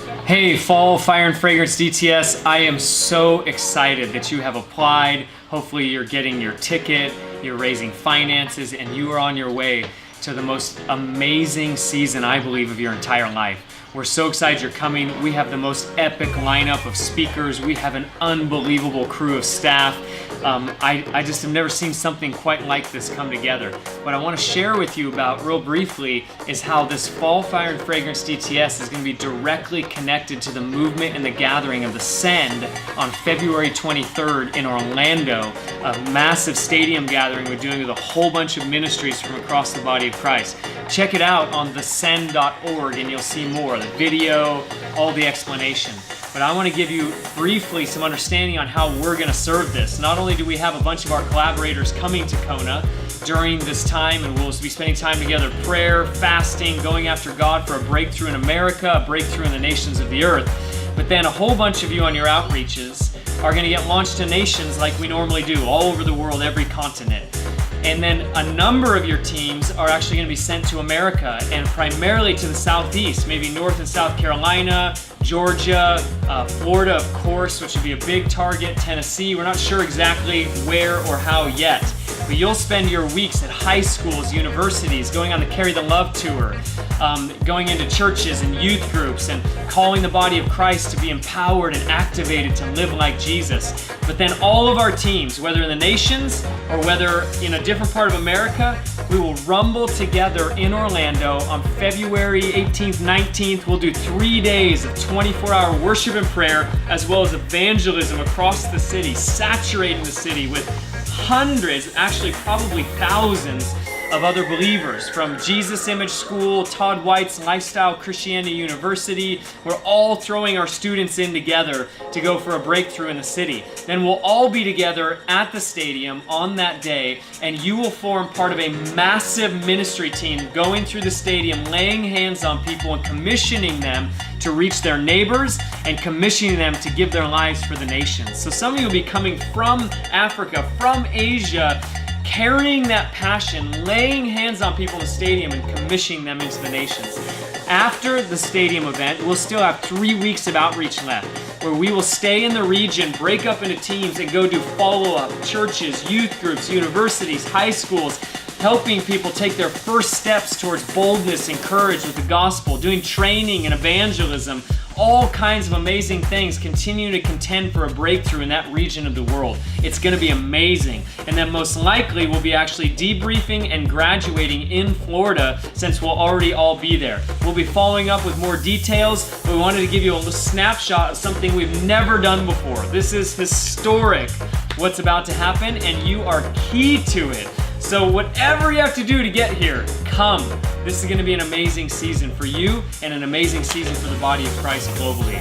Hey, Fall Fire and Fragrance DTS, I am so excited that you have applied. Hopefully you're getting your ticket, you're raising finances, and you are on your way to the most amazing season, I believe, of your entire life. We're so excited you're coming. We have the most epic lineup of speakers. We have an unbelievable crew of staff. I just have never seen something quite like this come together. What I want to share with you about real briefly is how this Fall Fire and Fragrance DTS is going to be directly connected to the movement and the gathering of the Send on February 23rd in Orlando, a massive stadium gathering we're doing with a whole bunch of ministries from across the body of Christ. Check it out on thesend.org and you'll see more, the video, all the explanation. But I want to give you briefly some understanding on how we're going to serve this. Not only do we have a bunch of our collaborators coming to Kona during this time, and we'll be spending time together, prayer, fasting, going after God for a breakthrough in America, a breakthrough in the nations of the earth. But then a whole bunch of you on your outreaches are going to get launched to nations like we normally do, all over the world, every continent. And then a number of your teams are actually going to be sent to America, and primarily to the Southeast, maybe North and South Carolina, Georgia, Florida, of course, which would be a big target, Tennessee. We're not sure exactly where or how yet. But you'll spend your weeks at high schools, universities, going on the Carry the Love tour, going into churches and youth groups and calling the body of Christ to be empowered and activated to live like Jesus. But then all of our teams, whether in the nations or whether in a different part of America, we will rumble together in Orlando on February 18th, 19th. We'll do 3 days of 24-hour worship and prayer, as well as evangelism across the city, saturating the city with hundreds, actually probably thousands of other believers from Jesus Image School, Todd White's Lifestyle Christianity University. We're all throwing our students in together to go for a breakthrough in the city. Then we'll all be together at the stadium on that day, and you will form part of a massive ministry team going through the stadium, laying hands on people and commissioning them to reach their neighbors and commissioning them to give their lives for the nations. So some of you will be coming from Africa, from Asia, carrying that passion, laying hands on people in the stadium and commissioning them into the nations. After the stadium event, we'll still have 3 weeks of outreach left, where we will stay in the region, break up into teams, and go do follow-up churches, youth groups, universities, high schools, helping people take their first steps towards boldness and courage with the gospel, doing training and evangelism, all kinds of amazing things, continue to contend for a breakthrough in that region of the world. It's going to be amazing. And then most likely we'll be actually debriefing and graduating in Florida, since we'll already all be there. We'll be following up with more details, but we wanted to give you a little snapshot of something we've never done before. This is historic, what's about to happen, and you are key to it. So whatever you have to do to get here, come. This is going to be an amazing season for you and an amazing season for the body of Christ globally.